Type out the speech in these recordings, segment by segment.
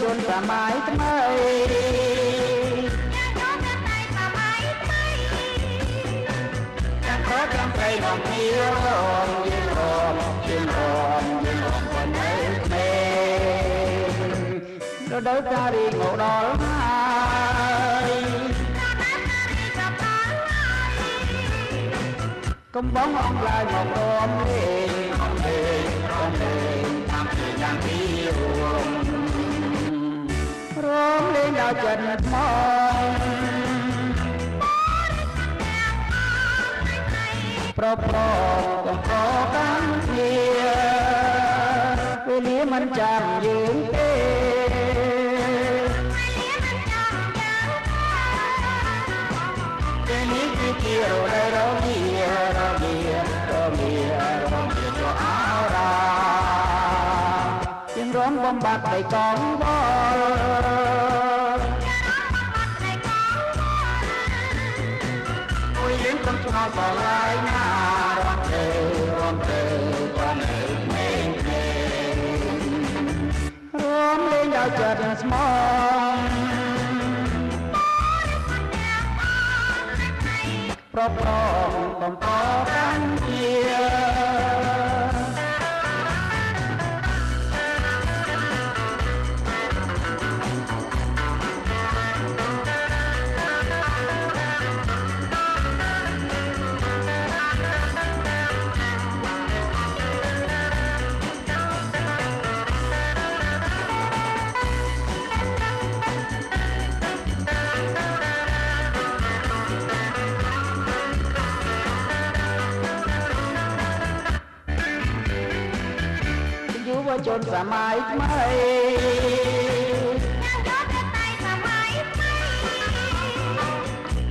ชนสมัยថ្មីចាំខកចាំប្រៃមកគ្នារំយើងរំយើងរំយើងរំคนនៅក្មេងរដូវកាលរីងមកដល់ហើយកំបងអងឡាយមករំលេងរំលេងរំលេងតាមពីយ៉ាងពីរួមរំលេងដល់ចិត្តថ្មប្រប្រកំប្រកាន់គ្នាពេលនេះមិនចាំយើងទេពេលនេះគឺជារដូវរងារងារងារងាជាអរ៉ាជាងរំបំបត្តិដីកងវល់មួយយើងកំឆ្ងល់ក៏ឡាយណារំទេរំទេបាននៅមេងមេរំលេងដល់ចិត្តស្មងប្រប្របំប្រកាន់ជាយុវជនសម័យថ្មី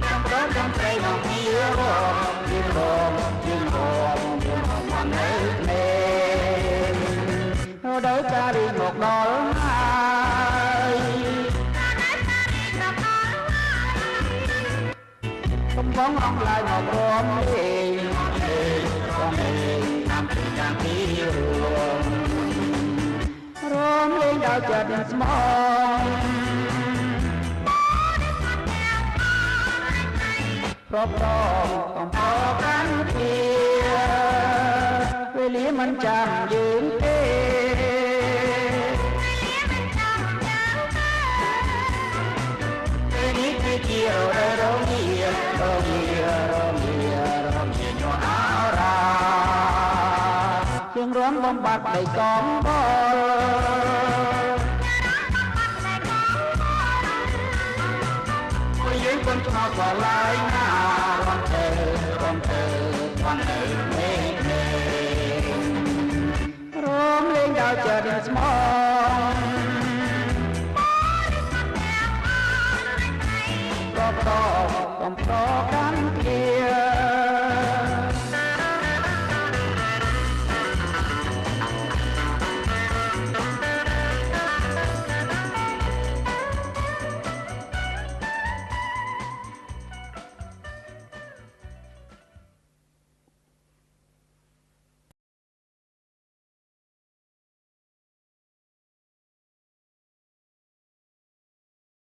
ចាំប្រងចាំប្រៃមកគ្នារំយើងរំយើងរំយើងរំបាននៅក្មេងរដូវកាលរីងមកដល់ហើយកំបងអងឡាយមករំលេងរំលេងតាមពីយ៉ាងពីរួមរំលេងដល់ចិត្តស្មងប្រប្រកំប្រកាន់គ្នាពេលនេះមិនចាំយើងទេពេលនេះគឺជារដូវរងារងារងារងាញអរ៉ាជាងរំបំបត្តិដីកងវល់មួយយើងកូនឆ្ងល់ក៏ឡាយណារំទេរំទេបាននៅមេឃមេរំលេងដល់ចិត្តស្មងប្រប្រកំប្រកាន់គ្នា